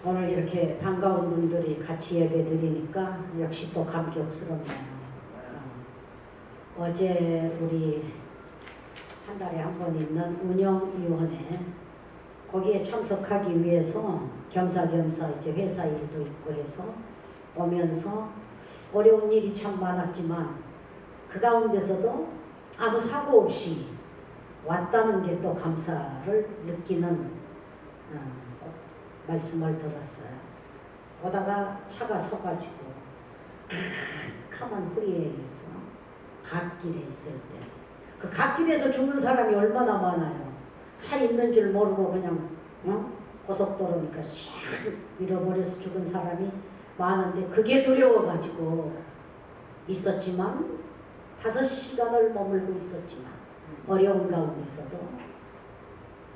오늘 이렇게 반가운 분들이 같이 예배 드리니까 역시 또 감격스럽네요. 어제 우리 한 달에 한 번 있는 운영위원회 거기에 참석하기 위해서 겸사겸사 이제 회사 일도 있고 해서 오면서 어려운 일이 참 많았지만 그 가운데서도 아무 사고 없이 왔다는 게 또 감사를 느끼는 말씀을 들었어요. 오다가 차가 서가지고 캄캄한 후리에서 갓길에 있을 때 그 갓길에서 죽는 사람이 얼마나 많아요. 차 있는 줄 모르고 그냥 고속도로니까 샥 잃어버려서 죽은 사람이 많은데 그게 두려워가지고 있었지만 5시간을 머물고 있었지만 어려운 가운데서도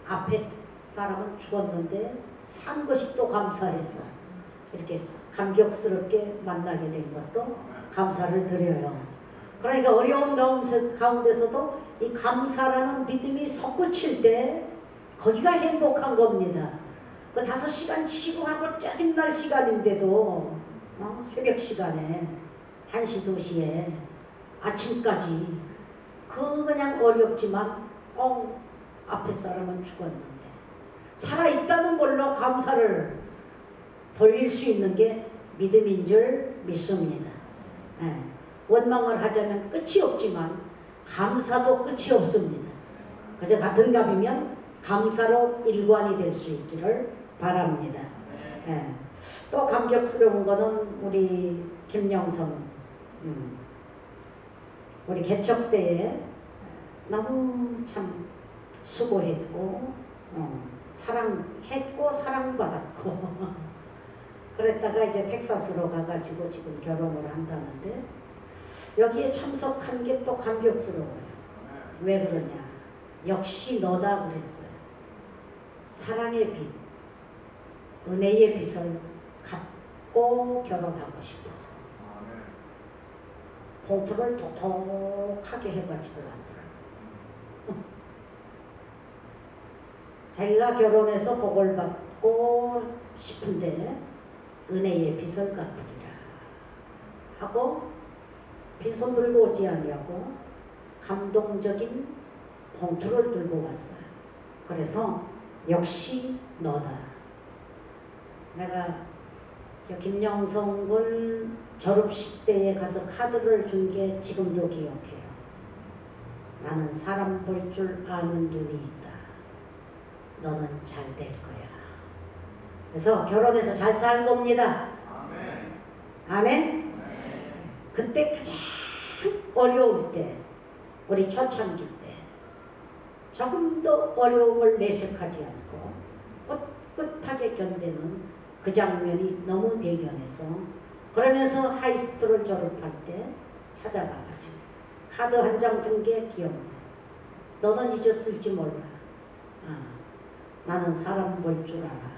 앞에 사람은 죽었는데 산 것이 또 감사해서 이렇게 감격스럽게 만나게 된 것도 감사를 드려요. 그러니까 어려운 가운데서도 이 감사라는 믿음이 솟구칠 때 거기가 행복한 겁니다. 그 5시간 치고 하고 짜증날 시간인데도 새벽 시간에 1시, 2시에 아침까지 그냥 어렵지만 앞에 사람은 죽었는데 살아있다는 걸로 감사를 돌릴 수 있는 게 믿음인 줄 믿습니다. 원망을 하자면 끝이 없지만 감사도 끝이 없습니다. 그저 같은 값이면 감사로 일관이 될 수 있기를 바랍니다. 또 감격스러운 거는 우리 김영성 우리 개척 때에 너무 참 수고했고 사랑했고 사랑받았고 그랬다가 이제 텍사스로 가가지고 지금 결혼을 한다는데 여기에 참석한 게 또 감격스러워요. 왜 그러냐? 역시 너다 그랬어요. 사랑의 빛, 은혜의 빛을 갖고 결혼하고 싶어서 봉투를 톡톡하게 해가지고 왔더라고요. 자기가 결혼해서 복을 받고 싶은데 은혜의 빛을 갚으리라 하고 빈손 들고 오지 아니하고 감동적인 봉투를 들고 왔어요. 그래서 역시 너다. 내가 김영성 군 졸업식 때에 가서 카드를 준 게 지금도 기억해요. 나는 사람 볼 줄 아는 눈이 있다. 너는 잘 될 거야. 그래서 결혼해서 잘 살 겁니다. 아멘. 아멘. 그때 가장 어려울 때, 우리 초창기 때 조금도 어려움을 내색하지 않고 꿋꿋하게 견디는 그 장면이 너무 대견해서 그러면서 하이스쿨을 졸업할 때 찾아가가지고 카드 한 장 준 게 기억나요. 너는 잊었을지 몰라. 나는 사람 볼 줄 알아.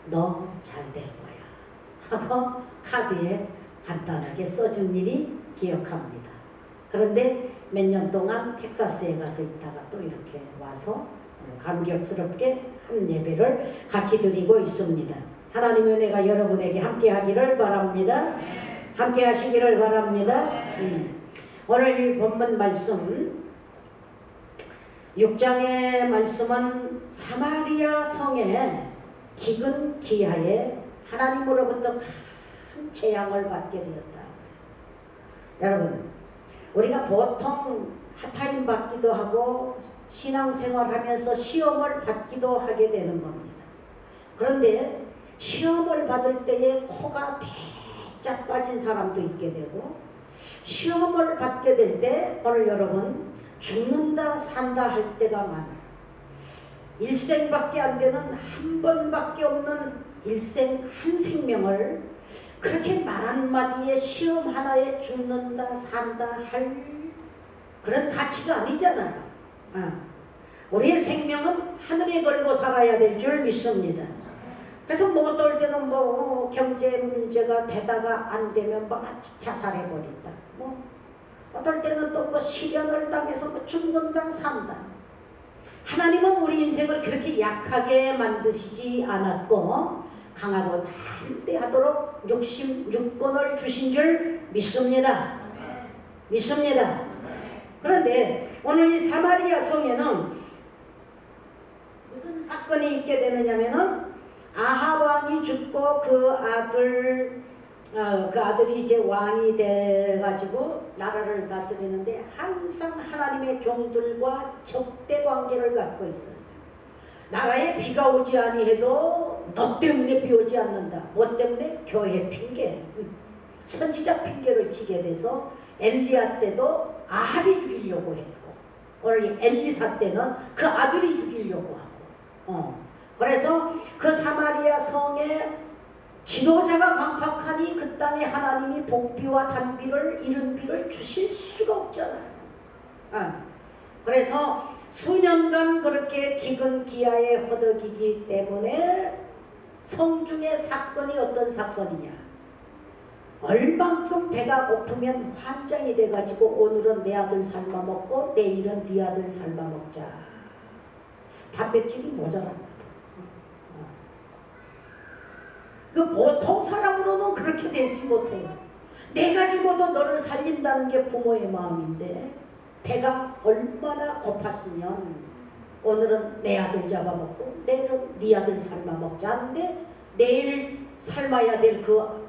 너 잘 될 거야. 하고 카드에 간단하게 써준 일이 기억합니다. 그런데 몇 년 동안 텍사스에 가서 있다가 또 이렇게 와서 감격스럽게 한 예배를 같이 드리고 있습니다. 하나님의 은혜가 여러분에게 함께 하기를 바랍니다. 함께 하시기를 바랍니다. 오늘 이 본문 말씀 6장의 말씀은 사마리아 성의 기근 기하에 하나님으로부터 큰 재앙을 받게 되었다 그랬어요. 여러분, 우리가 보통 핫타임 받기도 하고 신앙생활하면서 시험을 받기도 하게 되는 겁니다. 그런데 시험을 받을 때에 코가 대짝 빠진 사람도 있게 되고 시험을 받게 될 때 오늘 여러분 죽는다 산다 할 때가 많아요. 일생밖에 안 되는 한 번밖에 없는 일생 한 생명을 그렇게 말 한마디에 시험 하나에 죽는다 산다 할 그런 가치가 아니잖아요. 우리의 생명은 하늘에 걸고 살아야 될 줄 믿습니다. 그래서 뭐 어떨 때는 경제 문제가 되다가 안 되면 자살해버린다. 어떨 때는 또 시련을 당해서 죽는다 산다. 하나님은 우리 인생을 그렇게 약하게 만드시지 않았고 강하고 담대하도록 육권을 주신 줄 믿습니다. 믿습니다. 그런데 오늘 이 사마리아 성에는 무슨 사건이 있게 되느냐면은 아합 왕이 죽고 그 아들이 이제 왕이 돼가지고 나라를 다스리는데 항상 하나님의 종들과 적대 관계를 갖고 있었어요. 나라에 비가 오지 아니해도 너 때문에 비 오지 않는다. 뭐 때문에? 교회 핑계, 선지자 핑계를 치게 돼서 엘리야 때도 아합이 죽이려고 했고, 오늘 엘리사 때는 그 아들이 죽이려고 하고, 그래서 그 사마리아 성에 지도자가 강팍하니 그 땅에 하나님이 복비와 단비를 이른 비를 주실 수가 없잖아요. 그래서 수년간 그렇게 기근기야에 허덕이기 때문에 성중의 사건이 어떤 사건이냐, 얼만큼 배가 고프면 환장이 돼가지고 오늘은 내 아들 삶아 먹고 내일은 네 아들 삶아 먹자. 단백질이 모자란다. 그 보통 사람으로는 그렇게 되지 못해요. 내가 죽어도 너를 살린다는 게 부모의 마음인데 배가 얼마나 고팠으면 오늘은 내 아들 잡아먹고 내일은 네 아들 삶아 먹자 하는데 내일 삶아야 될 그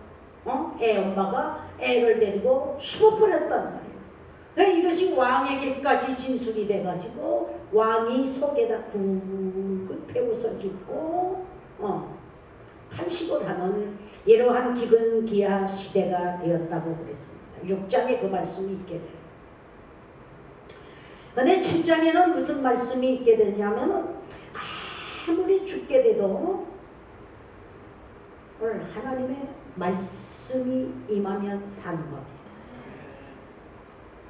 애 엄마가 애를 데리고 숨어버렸단 말이에요. 그러니까 이것이 왕에게까지 진술이 돼가지고 왕이 속에다 굵은 배옷을 입고 탄식을 하는 이러한 기근기야 시대가 되었다고 그랬습니다. 6장에 그 말씀이 있게 돼요. 근데 7장에는 무슨 말씀이 있게 되냐면 아무리 죽게 돼도 오늘 하나님의 말씀이 임하면 사는 겁니다.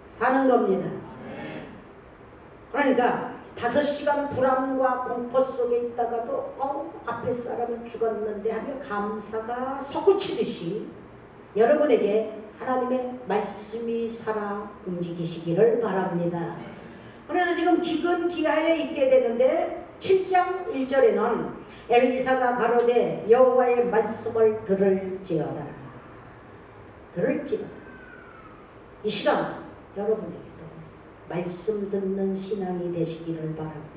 사는 겁니다. 그러니까 5시간 불안과 공포 속에 있다가도 앞에 사람은 죽었는데 하며 감사가 솟구치듯이 여러분에게 하나님의 말씀이 살아 움직이시기를 바랍니다. 그래서 지금 기근기야에 있게 되는데 7장 1절에는 엘리사가 가로되 여호와의 말씀을 들을지어다. 들을지어다. 이 시간 여러분에게도 말씀 듣는 신앙이 되시기를 바랍니다.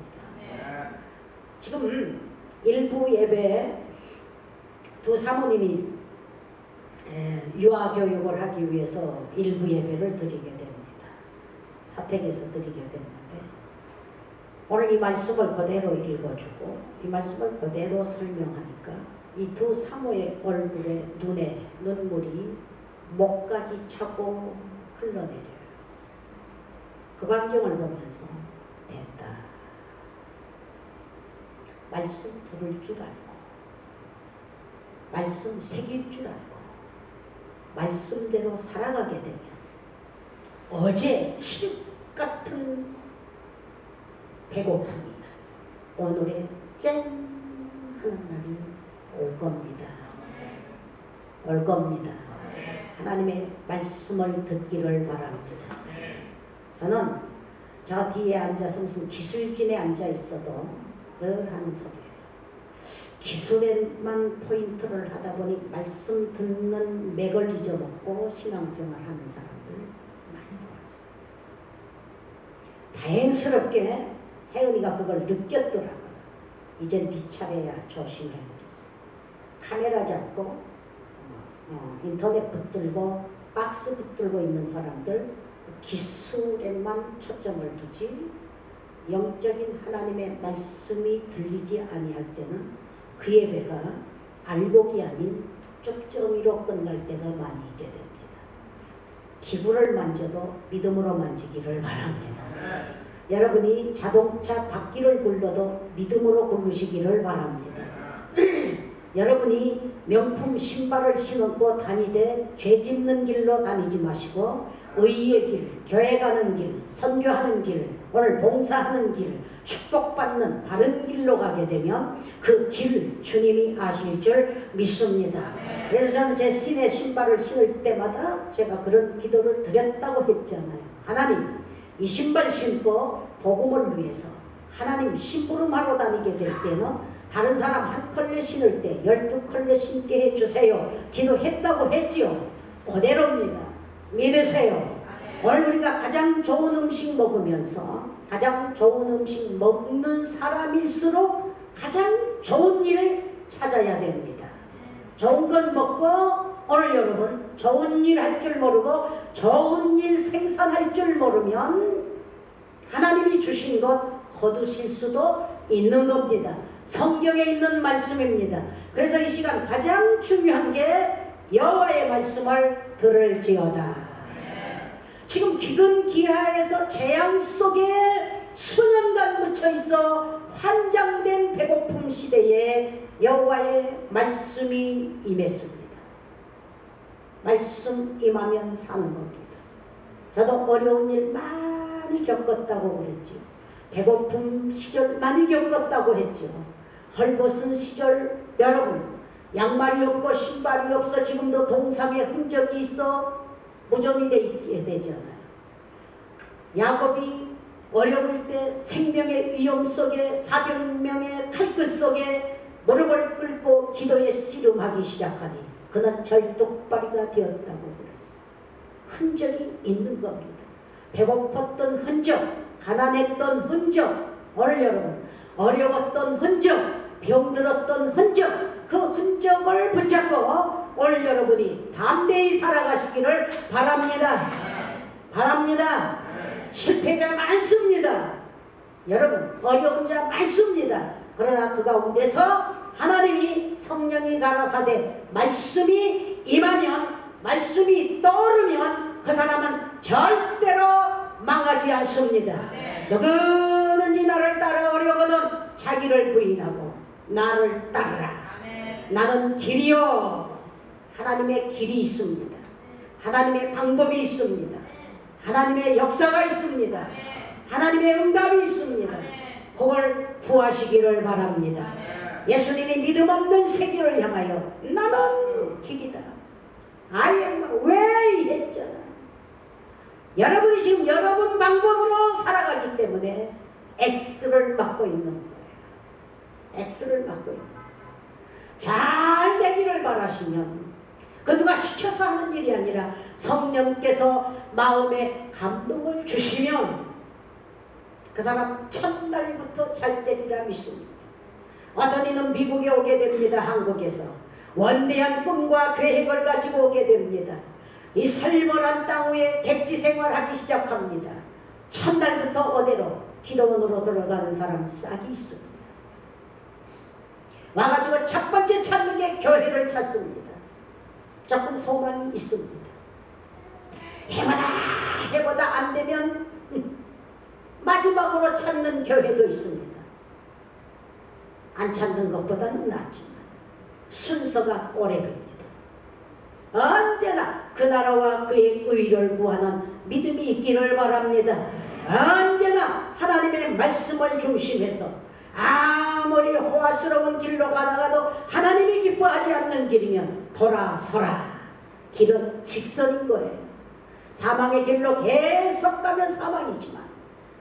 지금 일부 예배에 두 사모님이 유아교육을 하기 위해서 일부 예배를 드리게 됩니다. 사택에서 드리게 됐는데 오늘 이 말씀을 그대로 읽어주고 이 말씀을 그대로 설명하니까 이 두 사모의 얼굴에 눈에 눈물이 목까지 차고 흘러내려요. 그 광경을 보면서 됐다. 말씀 들을 줄 알고 말씀 새길 줄 알고 말씀대로 살아가게 되면 어제 칠흑 같은 배고픔이 오늘의 짠 하는 날이 올 겁니다. 올 겁니다. 하나님의 말씀을 듣기를 바랍니다. 저는 저 뒤에 앉아서 무슨 기술진에 앉아 있어도 늘 하는 소리예요. 기술에만 포인트를 하다 보니 말씀 듣는 맥을 잊어먹고 신앙생활 하는 사람들 많이 보았어요. 다행스럽게 혜은이가 그걸 느꼈더라고요. 이젠 네 차례야 조심해 그랬어. 카메라 잡고 인터넷 붙들고 박스 붙들고 있는 사람들 그 기술에만 초점을 두지 영적인 하나님의 말씀이 들리지 아니할 때는 그 예배가 알곡이 아닌 쪽정이로 끝날 때가 많이 있게 됩니다. 기구를 만져도 믿음으로 만지기를 바랍니다. 여러분이 자동차 바퀴를 굴러도 믿음으로 굴르시기를 바랍니다. 여러분이 명품 신발을 신고 다니되 죄 짓는 길로 다니지 마시고 의의 길, 교회 가는 길, 선교하는 길, 오늘 봉사하는 길, 축복받는 바른 길로 가게 되면 그 길 주님이 아실 줄 믿습니다. 그래서 저는 제 신의 신발을 신을 때마다 제가 그런 기도를 드렸다고 했잖아요. 하나님, 이 신발 신고 복음을 위해서 하나님 심부름하러 다니게 될 때는 다른 사람 한 컬레 신을 때 12컬레 신게 해주세요. 기도했다고 했지요. 그대로입니다. 믿으세요. 오늘 우리가 가장 좋은 음식 먹으면서 가장 좋은 음식 먹는 사람일수록 가장 좋은 일 찾아야 됩니다. 좋은 건 먹고 오늘 여러분 좋은 일 할 줄 모르고 좋은 일 생산할 줄 모르면 하나님이 주신 것 거두실 수도 있는 겁니다. 성경에 있는 말씀입니다. 그래서 이 시간 가장 중요한 게 여호와의 말씀을 들을지어다. 지금 기근기하에서 재앙 속에 수년간 묻혀있어 환장된 배고픔 시대에 여호와의 말씀이 임했습니다. 말씀 임하면 사는 겁니다. 저도 어려운 일 많이 겪었다고 그랬죠. 배고픔 시절 많이 겪었다고 했죠. 헐벗은 시절, 여러분 양말이 없고 신발이 없어 지금도 동상에 흔적이 있어 무좀이 되게 되잖아요. 야곱이 어려울 때 생명의 위험 속에 400명의 칼끝 속에 무릎을 꿇고 기도에 씨름하기 시작하니 그는 절뚝발이가 되었다고 그랬어요. 흔적이 있는 겁니다. 배고팠던 흔적, 가난했던 흔적, 오늘 여러분 어려웠던 흔적, 병들었던 흔적, 그 흔적을 붙잡고 오늘 여러분이 담대히 살아가시기를 바랍니다. 바랍니다. 실패자 많습니다. 여러분 어려운 자 많습니다. 그러나 그 가운데서 하나님이 성령이 가라사대 말씀이 임하면, 말씀이 떠오르면 그 사람은 절대로 망하지 않습니다. 누구든지 나를 따라오려거든 자기를 부인하고 나를 따르라. 나는 길이요. 하나님의 길이 있습니다. 하나님의 방법이 있습니다. 하나님의 역사가 있습니다. 하나님의 응답이 있습니다. 그걸 구하시기를 바랍니다. 예수님이 믿음 없는 세계를 향하여 나는 길이다. I am way 했잖아. 여러분이 지금 여러분 방법으로 살아가기 때문에 X를 맞고 있는 거예요. X를 맞고 있는 거예요. 잘 되기를 바라시면 그 누가 시켜서 하는 일이 아니라 성령께서 마음에 감동을 주시면 그 사람 첫날부터 잘 되리라 믿습니다. 어떤 이는 미국에 오게 됩니다. 한국에서 원대한 꿈과 계획을 가지고 오게 됩니다. 이 살벌한 땅 위에 객지 생활하기 시작합니다. 첫날부터 어디로? 기도원으로 들어가는 사람 싹이 있습니다. 와가지고 첫 번째 찾는 게 교회를 찾습니다. 조금 소망이 있습니다. 해보다 안 되면 마지막으로 찾는 교회도 있습니다. 안 찾는 것보다는 낫지만 순서가 꼬레비입니다. 언제나 그 나라와 그의 의를 구하는 믿음이 있기를 바랍니다. 언제나 하나님의 말씀을 중심해서 아무리 호화스러운 길로 가다가도 하나님이 기뻐하지 않는 길이면 돌아서라. 길은 직선인 거예요. 사망의 길로 계속 가면 사망이지만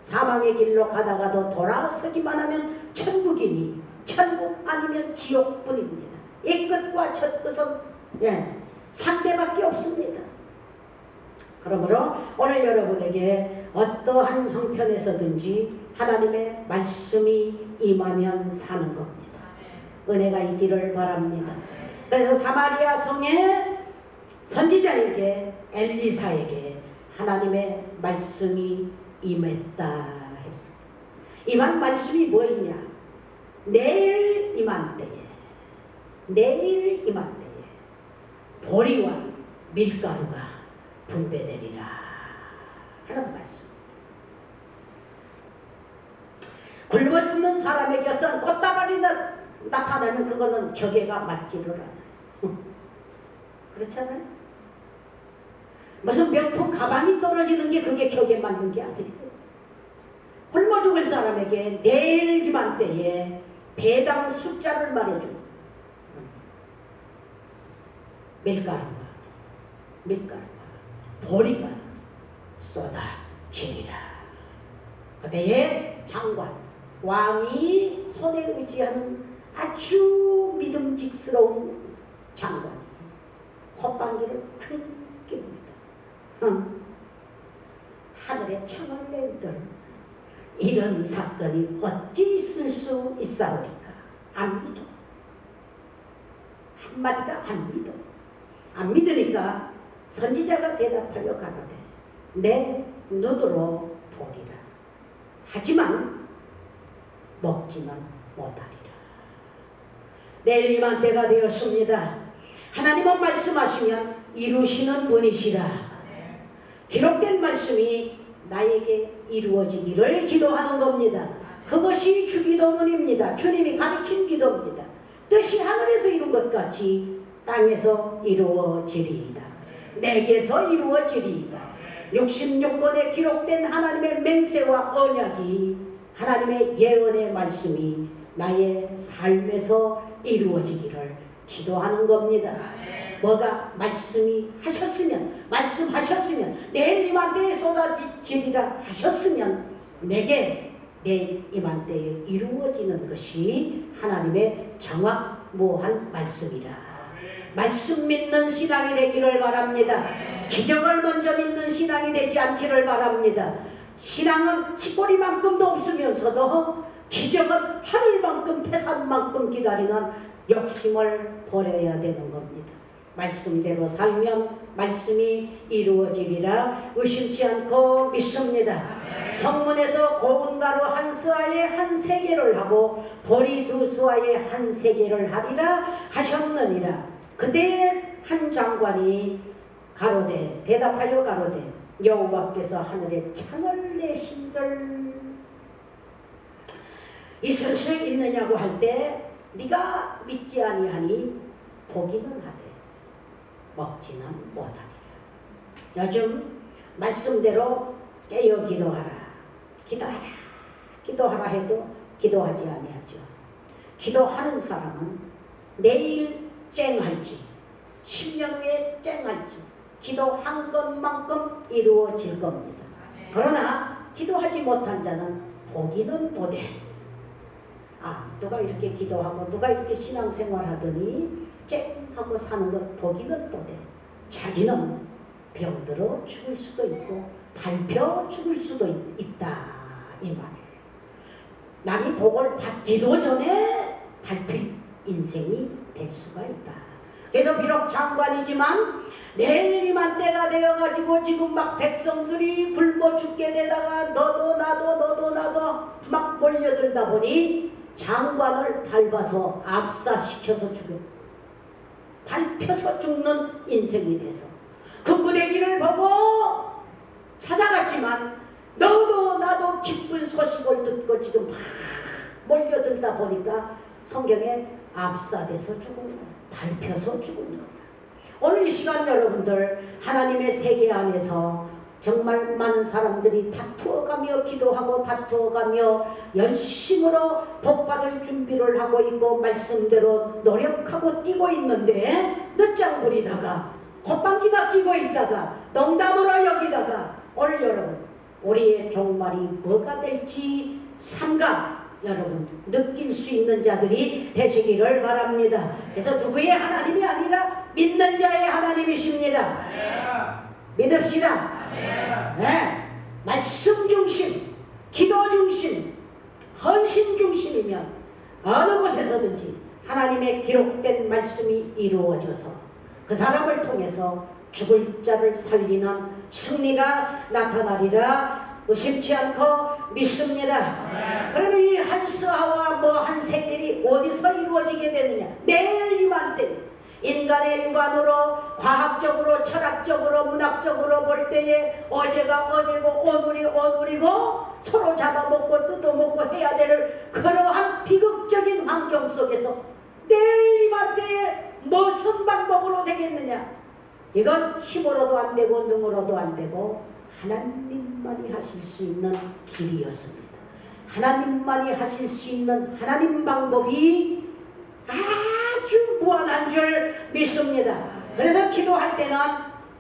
사망의 길로 가다가도 돌아서기만 하면 천국이니 천국 아니면 지옥뿐입니다. 이 끝과 첫 끝은 상대밖에 없습니다. 그러므로 오늘 여러분에게 어떠한 형편에서든지 하나님의 말씀이 임하면 사는 겁니다. 은혜가 있기를 바랍니다. 그래서 사마리아 성의 선지자에게 엘리사에게 하나님의 말씀이 임했다 했습니다. 임한 말씀이 뭐였냐? 내일 임한 때에, 내일 임한 때에 보리와 밀가루가 분배되리라 하는 말씀. 굶어 죽는 사람에게 어떤 꽃다발이 나타나면 그거는 격에가 맞지를 않아요. 그렇잖아요? 무슨 명품 가방이 떨어지는 게 그게 격에 맞는 게 아니에요. 굶어 죽을 사람에게 내일 이맘때에 배당 숫자를 말해주고 밀가루가 보리가 쏟아지리라. 그때에 장관 왕이 손에 의지하는 아주 믿음직스러운 장관이 콧방귀를 킁 낍니다. 하늘에 창을 낸들 이런 사건이 어찌 있을 수 있사오리까? 안 믿어. 한마디가 안 믿어. 안 믿으니까 선지자가 대답하여 가로되 내 눈으로 보리라. 하지만 먹지는 못하리라. 내일 이맘때가 되었습니다. 하나님은 말씀하시면 이루시는 분이시라. 기록된 말씀이 나에게 이루어지기를 기도하는 겁니다. 그것이 주기도문입니다. 주님이 가르친 기도입니다. 뜻이 하늘에서 이룬 것 같이 땅에서 이루어지리이다. 내게서 이루어지리이다. 66권에 기록된 하나님의 맹세와 언약이 하나님의 예언의 말씀이 나의 삶에서 이루어지기를 기도하는 겁니다. 뭐가 말씀이 하셨으면, 말씀하셨으면, 내일 이맘때에 쏟아지리라 하셨으면 내게 내일 이맘때에 이루어지는 것이 하나님의 정확무한 말씀이라. 말씀 믿는 신앙이 되기를 바랍니다. 기적을 먼저 믿는 신앙이 되지 않기를 바랍니다. 신앙은 치꼬리만큼도 없으면서도 기적은 하늘만큼 태산만큼 기다리는 욕심을 버려야 되는 겁니다. 말씀대로 살면 말씀이 이루어지리라 의심치 않고 믿습니다. 성문에서 고운 가루 한 스아에 한 세개를 하고 보리 두 스아에 한 세개를 하리라 하셨느니라. 그때에 한 장관이 가로되 대답하여 가로되 여호와께서 하늘에 창을 내신들 있을 수 있느냐고 할 때 네가 믿지 아니하니 보기는 하되 먹지는 못하리라. 요즘 말씀대로 깨어 기도하라. 기도하라. 기도하라 해도 기도하지 아니하죠. 기도하는 사람은 내일 쨍할지 10년 후에 쨍할지 기도한 것만큼 이루어질 겁니다. 그러나 기도하지 못한 자는 보기는 보되 누가 이렇게 기도하고 누가 이렇게 신앙생활 하더니 쨍하고 사는 것 보기는 보되 자기는 병들어 죽을 수도 있고 밟혀 죽을 수도 있다 이 말이에요. 남이 복을 받기도 전에 밟힐 인생이 될 수가 있다. 그래서 비록 장관이지만 내일 이맘때가 되어가지고 지금 막 백성들이 굶어 죽게 되다가 너도 나도 막 몰려들다 보니 장관을 밟아서 압사시켜서 죽여 밟혀서 죽는 인생이 돼서 그 무대기를 보고 찾아갔지만 너도 나도 기쁜 소식을 듣고 지금 막 몰려들다 보니까 성경에 압사돼서 죽은 거야. 밟혀서 죽은 거야. 오늘 이 시간 여러분들 하나님의 세계 안에서 정말 많은 사람들이 다투어가며 기도하고 다투어가며 열심으로 복받을 준비를 하고 있고 말씀대로 노력하고 뛰고 있는데 늦장 부리다가 콧방귀나 끼고 있다가 농담으로 여기다가 오늘 여러분 우리의 종말이 뭐가 될지 삼가 여러분 느낄 수 있는 자들이 되시기를 바랍니다. 그래서 누구의 하나님이 아니라 믿는 자의 하나님이십니다. 믿읍시다. 네, 말씀 중심, 기도 중심, 헌신 중심이면 어느 곳에서든지 하나님의 기록된 말씀이 이루어져서 그 사람을 통해서 죽을 자를 살리는 승리가 나타나리라 의심치 않고 믿습니다. 그러면 이 한 스아와 뭐 한 세겔이 어디서 이루어지게 되느냐? 내일 이맘때 인간의 육안으로 과학적으로 철학적으로 문학적으로 볼 때에 어제가 어제고 오늘이 오늘이고 서로 잡아먹고 뜯어먹고 해야 될 그러한 비극적인 환경 속에서 내일 이맘때에 무슨 방법으로 되겠느냐? 이건 힘으로도 안 되고 능으로도 안 되고 하나님만이 하실 수 있는 길이었습니다. 하나님만이 하실 수 있는 하나님 방법이 아주 무한한 줄 믿습니다. 그래서 기도할 때는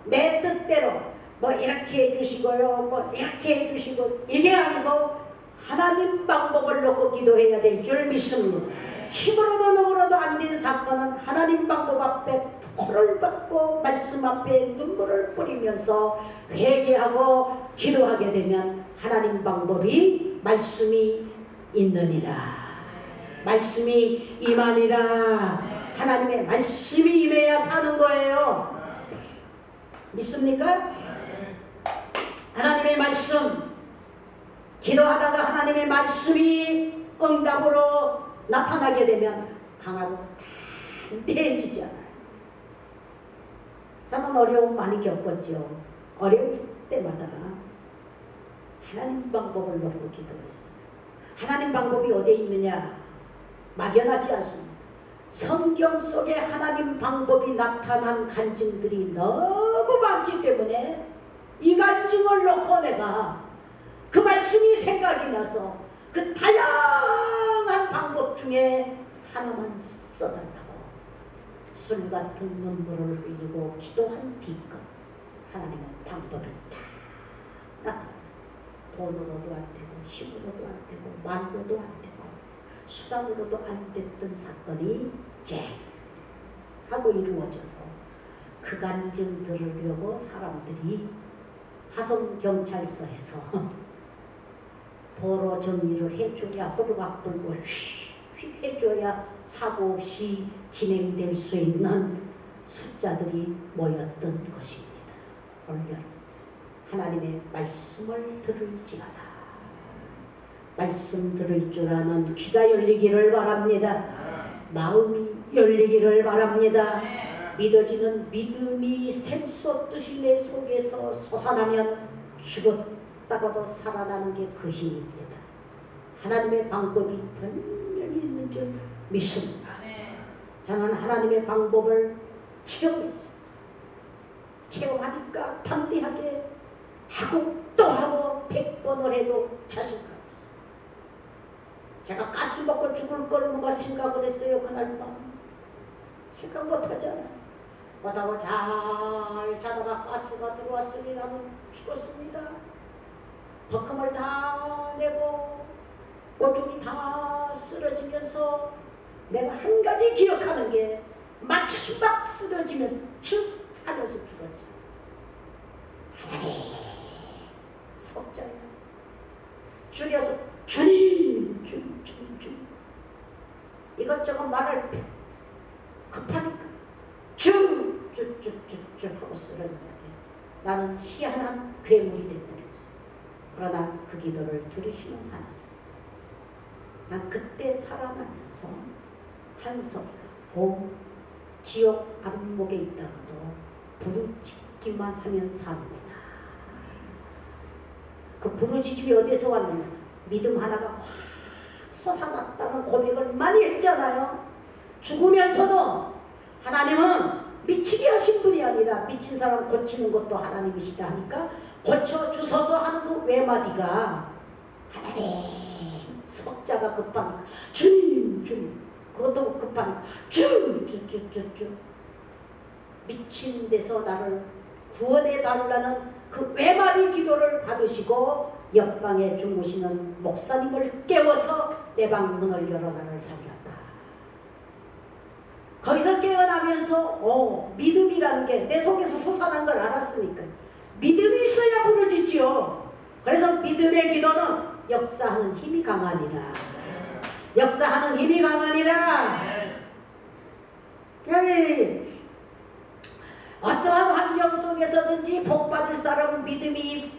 내 뜻대로 뭐 이렇게 해주시고요 뭐 이렇게 해주시고 이게 아니고 하나님 방법을 놓고 기도해야 될 줄 믿습니다. 힘으로도 능으로도 안 된 사건은 하나님 방법 앞에 코를 박고 말씀 앞에 눈물을 뿌리면서 회개하고 기도하게 되면 하나님 방법이 말씀이 있느니라. 말씀이 임하니라. 하나님의 말씀이 임해야 사는 거예요. 믿습니까? 하나님의 말씀, 기도하다가 하나님의 말씀이 응답으로 나타나게 되면 강하고 단대해지잖아요. 저는 어려움 많이 겪었죠. 어려울 때마다 하나님 방법을 놓고 기도했어요. 하나님 방법이 어디에 있느냐? 막연하지 않습니다. 성경 속에 하나님 방법이 나타난 간증들이 너무 많기 때문에 이 간증을 놓고 내가 그 말씀이 생각이 나서 그 다양한 방법 중에 하나만 써달라고 술 같은 눈물을 흘리고 기도한 뒤끝 하나님은 방법이 다 나타났어요. 돈으로도 안 되고 힘으로도 안 되고 말로도 안 되고 수단으로도 안 됐던 사건이 쨍 하고 이루어져서 그 간증 들으려고 사람들이 화성경찰서에서 도로 정리를 해줘야 호루각 불고 휙휙 해줘야 사고 없이 진행될 수 있는 숫자들이 모였던 것입니다. 오늘 여러분 하나님의 말씀을 들을지어다. 말씀 들을 줄 아는 귀가 열리기를 바랍니다. 마음이 열리기를 바랍니다. 믿어지는 믿음이 샘솟듯이 내 속에서 솟아나면 죽었다가도 살아나는 게 그 힘입니다. 하나님의 방법이 분명히 있는 줄 믿습니다. 저는 하나님의 방법을 체험했어요. 체험하니까 담대하게 하고 또 하고 100번을 해도 자신감이 있어요. 제가 가스 먹고 죽을 걸 누가 생각을 했어요. 그날 밤 생각 못하잖아요. 못하고 잘 자다가 가스가 들어왔으니 나는 죽었습니다. 버금을 다 내고 오줌이 다 쓰러지면서 내가 한 가지 기억하는 게 마지막 쓰러지면서 쭉 하면서 죽었죠. 하나님 석자야. 줄여서 주님 주님 주님 주님 이것저것 말할 때 급하니까 쭉 하고 쓰러졌는데 나는 희한한 괴물이 되어버렸어. 그러나 그 기도를 들으시는 하나님. 난 그때 살아나면서 한석이가 지옥 아랫목에 있다가도 부르짖기만 하면 사는구나. 그 부르짖음이 어디서 왔느냐? 믿음 하나가 확 솟아났다는 고백을 많이 했잖아요. 죽으면서도 하나님은 미치게 하신 분이 아니라 미친 사람 고치는 것도 하나님이시다 하니까 고쳐주셔서 하는 그 외마디가 하나님 석자가 급하니까 주님 주님 그것도 급하니까 주 미친 데서 나를 구원해 달라는 그 외마디 기도를 받으시고 옆방에 주무시는 목사님을 깨워서 내 방 문을 열어 나를 살렸다. 거기서 깨어나면서 믿음이라는 게 내 속에서 솟아난 걸 알았으니까 믿음이 있어야 부르짖지요. 그래서 믿음의 기도는 역사하는 힘이 강하니라. 역사하는 힘이 강하니라. 여기 어떠한 환경 속에서든지 복받을 사람은 믿음이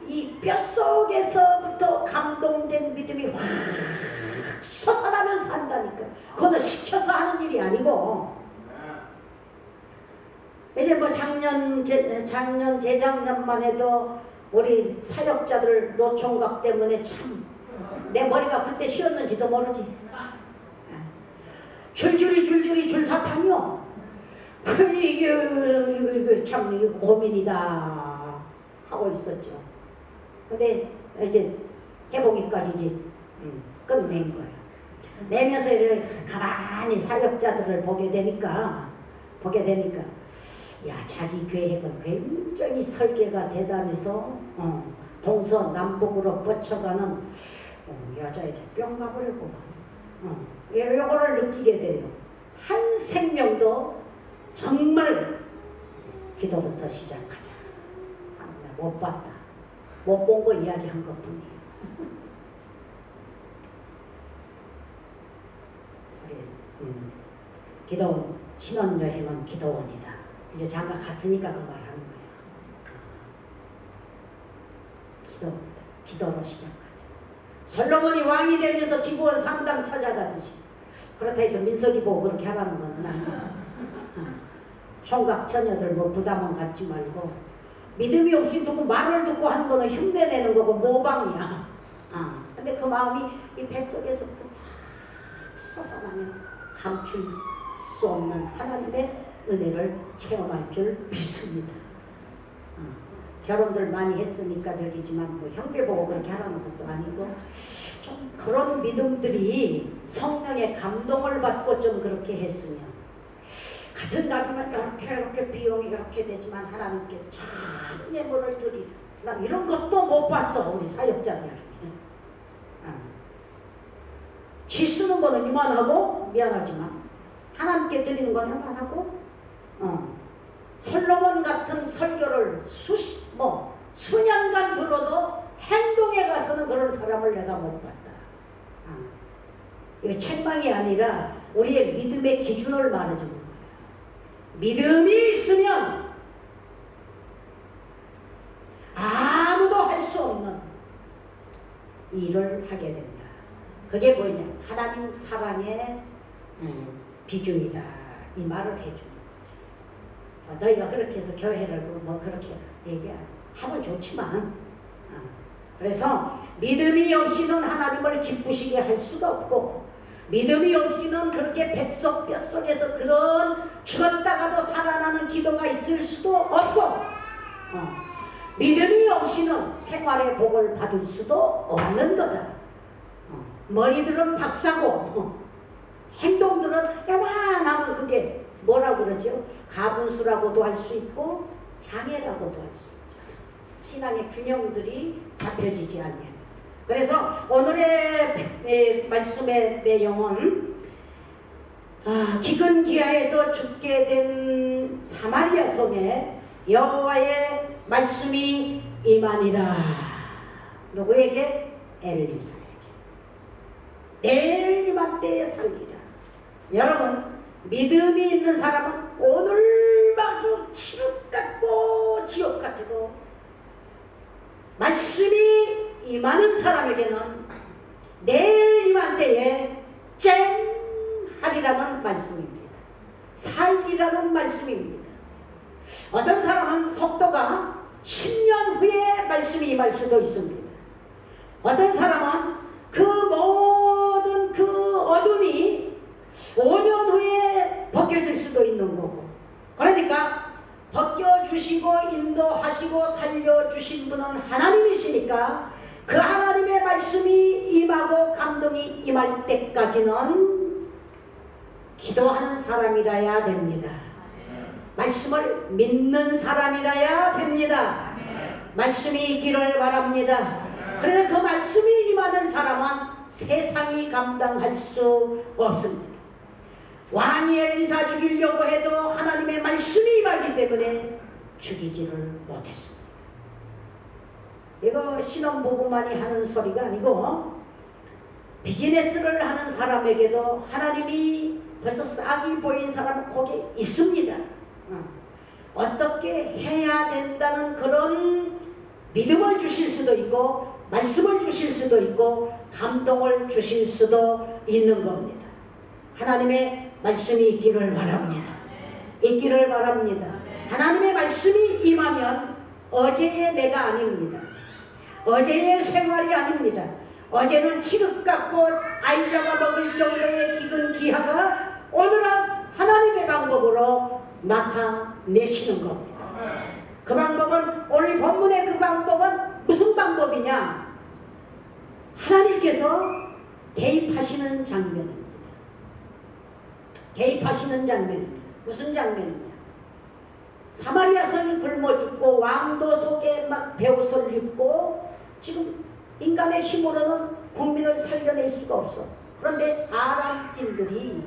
이 뼛속에서부터 감동된 믿음이 확 솟아나면서 한다니까. 그거는 시켜서 하는 일이 아니고 이제 뭐 작년 재작년만 해도 우리 사역자들 노총각 때문에 참 내 머리가 그때 쉬었는지도 모르지. 줄줄이 줄사탕이요. 이게 참 고민이다 하고 있었죠. 근데 이제 해보기까지 이제 끝낸 거예요. 내면서 이렇게 가만히 사역자들을 보게 되니까 야, 자기 계획은 굉장히 설계가 대단해서 동서남북으로 뻗쳐가는 여자에게 뿅 가버렸구만. 요거를 느끼게 돼요. 한 생명도 정말 기도부터 시작하자. 못 봤다. 못 본 거 이야기한 것 뿐이에요. 기도원, 신혼여행은 기도원이다. 이제 장가 갔으니까 그 말 하는 거야. 기도원이다. 기도로 시작하자. 솔로몬이 왕이 되면서 기구원 상당 찾아가듯이. 그렇다 해서 민석이 보고 그렇게 하라는 거는 아니야. 총각 처녀들 뭐 부담은 갖지 말고, 믿음이 없이 누구 말을 듣고 하는 거는 흉내내는 거고 모방이야. 근데 그 마음이 이 뱃속에서부터 쫙 솟아나면 감출 수 없는 하나님의 은혜를 체험할 줄 믿습니다. 결혼들 많이 했으니까 저기지만 뭐 형제 보고 그렇게 하라는 것도 아니고, 좀 그런 믿음들이 성령의 감동을 받고 좀 그렇게 했으면, 같은 값이면 이렇게 비용이 이렇게 되지만 하나님께 참 예물을 드리라. 나 이런 것도 못 봤어, 우리 사역자들 중에. 지 쓰는 거는 이만하고 미안하지만 하나님께 드리는 건 이만하고, 솔로몬 같은 설교를 수년간 들어도 행동에 가서는 그런 사람을 내가 못 봤다. 이거 책망이 아니라 우리의 믿음의 기준을 말해주는 거예요. 믿음이 있으면 아무도 할 수 없는 일을 하게 된다. 그게 뭐냐? 하나님 사랑의 비중이다. 이 말을 해주는 거지. 너희가 그렇게 해서 교회를 뭐 그렇게 얘기하면 좋지만, 그래서 믿음이 없이는 하나님을 기쁘시게 할 수가 없고, 믿음이 없이는 그렇게 뱃속에서 그런 죽었다가도 살아나는 기도가 있을 수도 없고, 믿음이 없이는 생활의 복을 받을 수도 없는 거다. 머리들은 박사고 행동들은 야만하면 그게 뭐라고 그러죠? 가분수라고도 할 수 있고 장애라고도 할 수 있죠. 신앙의 균형들이 잡혀지지 아니하는. 그래서 오늘의 말씀의 내용은 기근 기아에서 죽게 된 사마리아 성에 여호와의 말씀이 임하니라. 누구에게? 엘리사에게. 내일 이맘때에 살리라. 여러분, 믿음이 있는 사람은 오늘 마주 지옥 같고 지옥 같아도 말씀이 임하는 사람에게는 내일 이맘때에 쨍 하리라는 말씀입니다. 살리라는 말씀입니다. 어떤 사람은 속도가 10년 후에 말씀이 임할 수도 있습니다. 어떤 사람은 그 모든 그 어둠이 5년 후에 벗겨질 수도 있는 거고, 그러니까 벗겨주시고 인도하시고 살려주신 분은 하나님이시니까 그 하나님의 말씀이 임하고 감동이 임할 때까지는 기도하는 사람이라야 됩니다. 말씀을 믿는 사람이라야 됩니다. 말씀이 있기를 바랍니다. 그래서 그 말씀이 임하는 사람은 세상이 감당할 수 없습니다. 왕이 엘리사 죽이려고 해도 하나님의 말씀이 임하기 때문에 죽이지를 못했습니다. 이거 신혼부부만이 하는 소리가 아니고 비즈니스를 하는 사람에게도 하나님이 벌써 싹이 보인 사람은 거기 있습니다. 어떻게 해야 된다는 그런 믿음을 주실 수도 있고 말씀을 주실 수도 있고 감동을 주실 수도 있는 겁니다. 하나님의 말씀이 있기를 바랍니다. 있기를 바랍니다. 하나님의 말씀이 임하면 어제의 내가 아닙니다. 어제의 생활이 아닙니다. 어제는 칠흑 같고 아이 잡아 먹을 정도의 기근 기하가 오늘은 하나님의 방법으로 나타내시는 겁니다. 그 방법은 오늘 본문의 그 방법은 무슨 방법이냐? 하나님께서 개입하시는 장면입니다. 개입하시는 장면입니다. 무슨 장면이냐? 사마리아 성이 굶어 죽고 왕도 속에 막 배옷을 입고 지금 인간의 힘으로는 국민을 살려낼 수가 없어. 그런데 아람진들이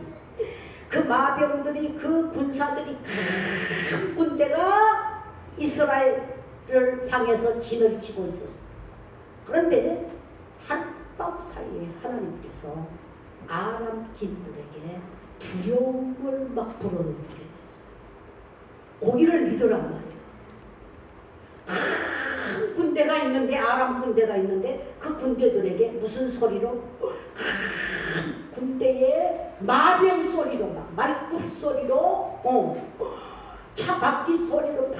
그 마병들이 그 군사들이 큰 군대가 이스라엘을 향해서 진을 치고 있었어. 그런데 한밤 사이에 하나님께서 아람진들에게 두려움을 막 불어넣게 됐어요. 고기를 믿으란 말이에요. 큰 군대가 있는데, 아람 군대가 있는데 그 군대들에게 무슨 소리로? 큰 군대의 마병 소리로, 막 말굽 소리로, 차 바퀴 소리로 막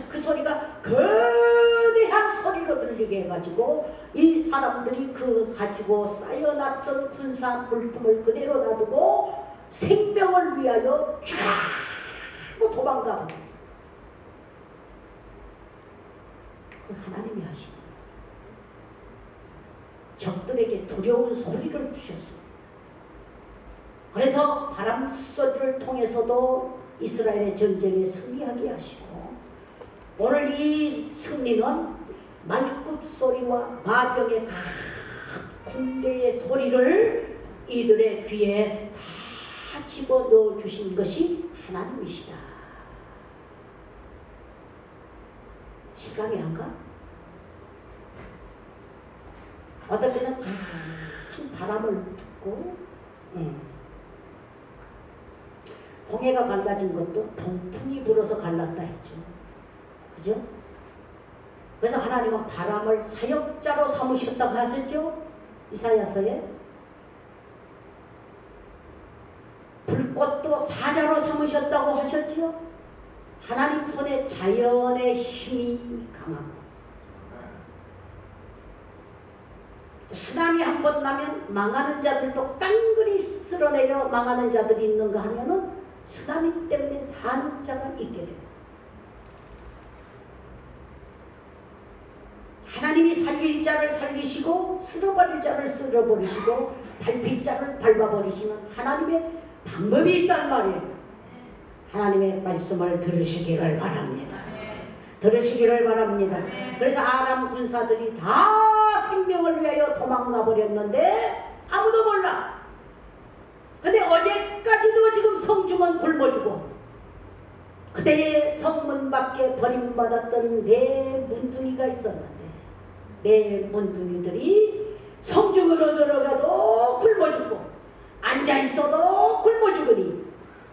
그 소리가 거대한 소리로 들리게 해가지고 이 사람들이 그 가지고 쌓여놨던 군사 물품을 그대로 놔두고 생명을 위하여 쫙 도망가 버렸어요. 그 하나님이 하시는 적들에게 두려운 소리를 주셨어요. 그래서 바람 소리를 통해서도 이스라엘의 전쟁에 승리하게 하시고, 오늘 이 승리는 말굽 소리와 마병의 각 군대의 소리를 이들의 귀에 다 집어넣어 주신 것이 하나님이시다. 실감이 안 가? 어떨 때는 큰 바람을 듣고, 홍해가 갈라진 것도 동풍이 불어서 갈랐다 했죠. 그죠? 그래서 하나님은 바람을 사역자로 삼으셨다고 하셨죠? 이사야서에. 불꽃도 사자로 삼으셨다고 하셨죠? 하나님 손에 자연의 힘이 강한 것. 쓰나미 한 번 나면 망하는 자들도 깡그리 쓸어내려 망하는 자들이 있는가 하면은 쓰나미 때문에 사는 자가 있게 됩니다. 하나님이 살릴 자를 살리시고 쓸어버릴 자를 쓸어버리시고 밟힐 자를 밟아버리시는 하나님의 방법이 있단 말이에요. 하나님의 말씀을 들으시기를 바랍니다. 들으시기를 바랍니다. 그래서 아람 군사들이 다 생명을 위하여 도망가 버렸는데 아무도 몰라. 근데 어제까지도 지금 성중은 굶어 죽고, 그때의 성문 밖에 버림받았던 네 문둥이가 있었는데 네 문둥이들이 성중으로 들어가도 굶어 죽고 앉아있어도 굶어 죽으니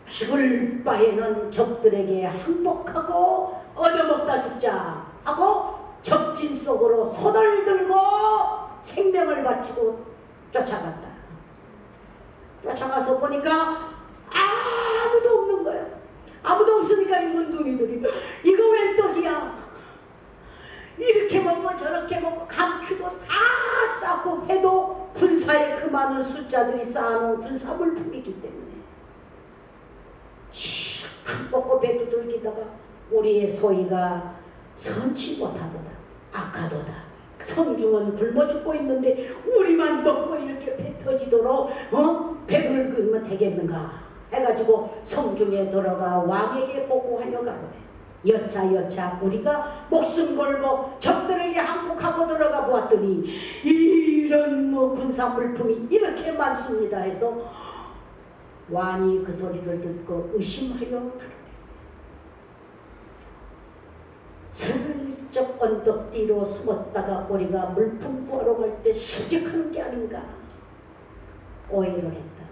죽을 바에는 적들에게 항복하고 얻어먹다 죽자 하고 적진 속으로 손을 들고 생명을 바치고 쫓아갔다. 쫓아가서 보니까 아무도 없는 거야. 아무도 없으니까 이 문둥이들이 이거 웬 떡이야, 이렇게 먹고 저렇게 먹고 감추고 다 쌓고 해도 군사의 그 많은 숫자들이 쌓아놓은 군사 물품이기 때문에 실컷 먹고 배 두들기다가 우리의 소위가 선치 못하도다, 악하도다. 성중은 굶어 죽고 있는데 우리만 먹고 이렇게 배 터지도록 배를 긁으면 되겠는가 해가지고 성중에 들어가 왕에게 보고하여 가로되, 여차 우리가 목숨 걸고 적들에게 항복하고 들어가 보았더니 이런 군사 물품이 이렇게 많습니다 해서 왕이 그 소리를 듣고 의심하여 가로되, 슬쩍 언덕 뒤로 숨었다가 우리가 물품 구하러 갈 때 실격하는 게 아닌가 오해를 했다.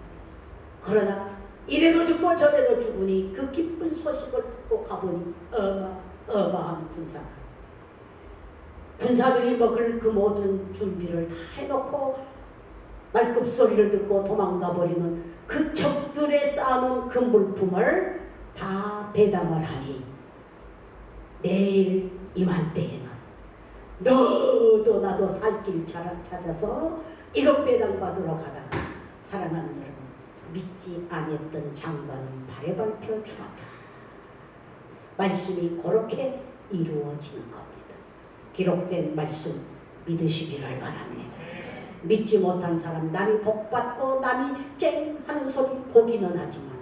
그러나 이래도 죽고 저래도 죽으니 그 기쁜 소식을 듣고 가보니 어마어마한 군사들이 먹을 그 모든 준비를 다 해놓고 말굽 소리를 듣고 도망가 버리는 그 적들에 쌓아놓은 그 물품을 다 배당을 하니 내일 이맘때에는 너도 나도 살 길 찾아서 이것 배당받으러 가다가 사랑하는 여러분, 믿지 아니했던 장관은 발에 밟혀 죽었다. 말씀이 그렇게 이루어지는 겁니다. 기록된 말씀 믿으시기를 바랍니다. 믿지 못한 사람, 남이 복받고 남이 쨍 하는 소리 보기는 하지만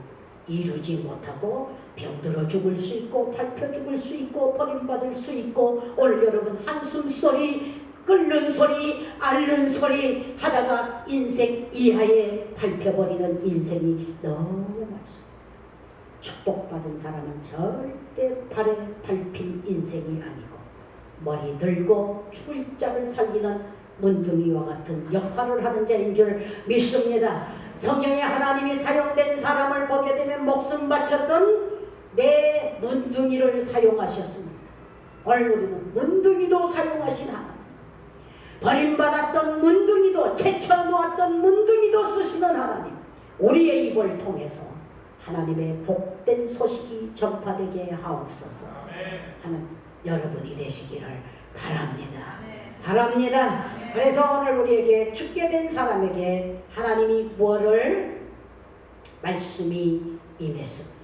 이루지 못하고 병들어 죽을 수 있고 밟혀 죽을 수 있고 버림받을 수 있고, 오늘 여러분 한숨소리 끓는 소리 앓는 소리 하다가 인생 이하에 밟혀버리는 인생이 너무 많습니다. 축복받은 사람은 절대 발에 밟힌 인생이 아니고 머리 들고 죽을 짝을 살리는 문둥이와 같은 역할을 하는 자인 줄 믿습니다. 성경에 하나님이 사용된 사람을 보게 되면 목숨 바쳤던 내 문둥이를 사용하셨습니다. 오늘 우리는 문둥이도 사용하신 하나님, 버림받았던 문둥이도, 제쳐놓았던 문둥이도 쓰시는 하나님, 우리의 입을 통해서 하나님의 복된 소식이 전파되게 하옵소서. 하는 여러분이 되시기를 바랍니다. 바랍니다. 그래서 오늘 우리에게 죽게 된 사람에게 하나님이 무엇을 말씀이 임했습니다.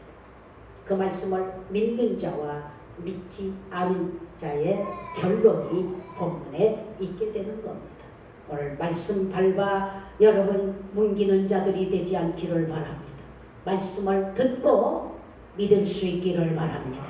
그 말씀을 믿는 자와 믿지 않은 자의 결론이 본문에 있게 되는 겁니다. 오늘 말씀 밟아 여러분 뭉기는 자들이 되지 않기를 바랍니다. 말씀을 듣고 믿을 수 있기를 바랍니다.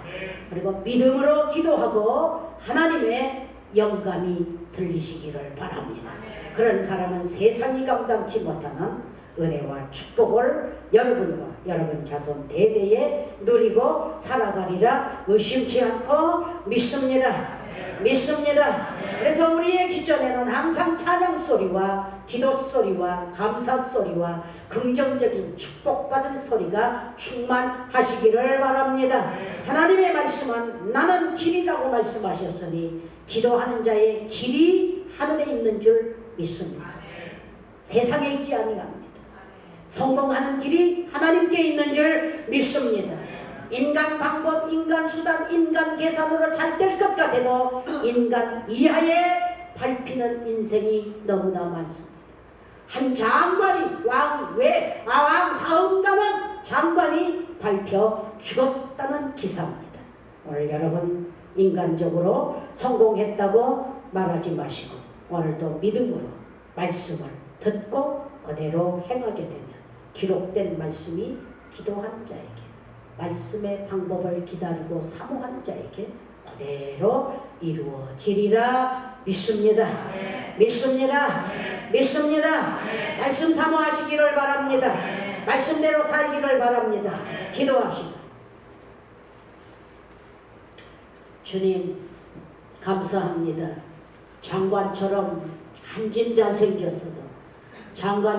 그리고 믿음으로 기도하고 하나님의 영감이 들리시기를 바랍니다. 그런 사람은 세상이 감당치 못하는 은혜와 축복을 여러분과 여러분 자손 대대에 누리고 살아가리라 의심치 않고 믿습니다. 믿습니다. 그래서 우리의 기전에는 항상 찬양 소리와 기도 소리와 감사 소리와 긍정적인 축복받은 소리가 충만하시기를 바랍니다. 하나님의 말씀은 나는 길이라고 말씀하셨으니 기도하는 자의 길이 하늘에 있는 줄 믿습니다. 세상에 있지 아니합니다. 성공하는 길이 하나님께 있는 줄 믿습니다. 인간 방법, 인간 수단, 인간 계산으로 잘 될 것 같아도 인간 이하에 밟히는 인생이 너무나 많습니다. 한 장관이 왕 다음 가는 장관이 밟혀 죽었다는 기사입니다. 오늘 여러분 인간적으로 성공했다고 말하지 마시고 오늘도 믿음으로 말씀을 듣고 그대로 행하게 되면 기록된 말씀이 기도한 자에게, 말씀의 방법을 기다리고 사모한 자에게 그대로 이루어지리라 믿습니다. 믿습니다. 믿습니다. 말씀 사모하시기를 바랍니다. 말씀대로 살기를 바랍니다. 기도합시다. 주님 감사합니다. 장관처럼 한 짐 잘생겼어도 장관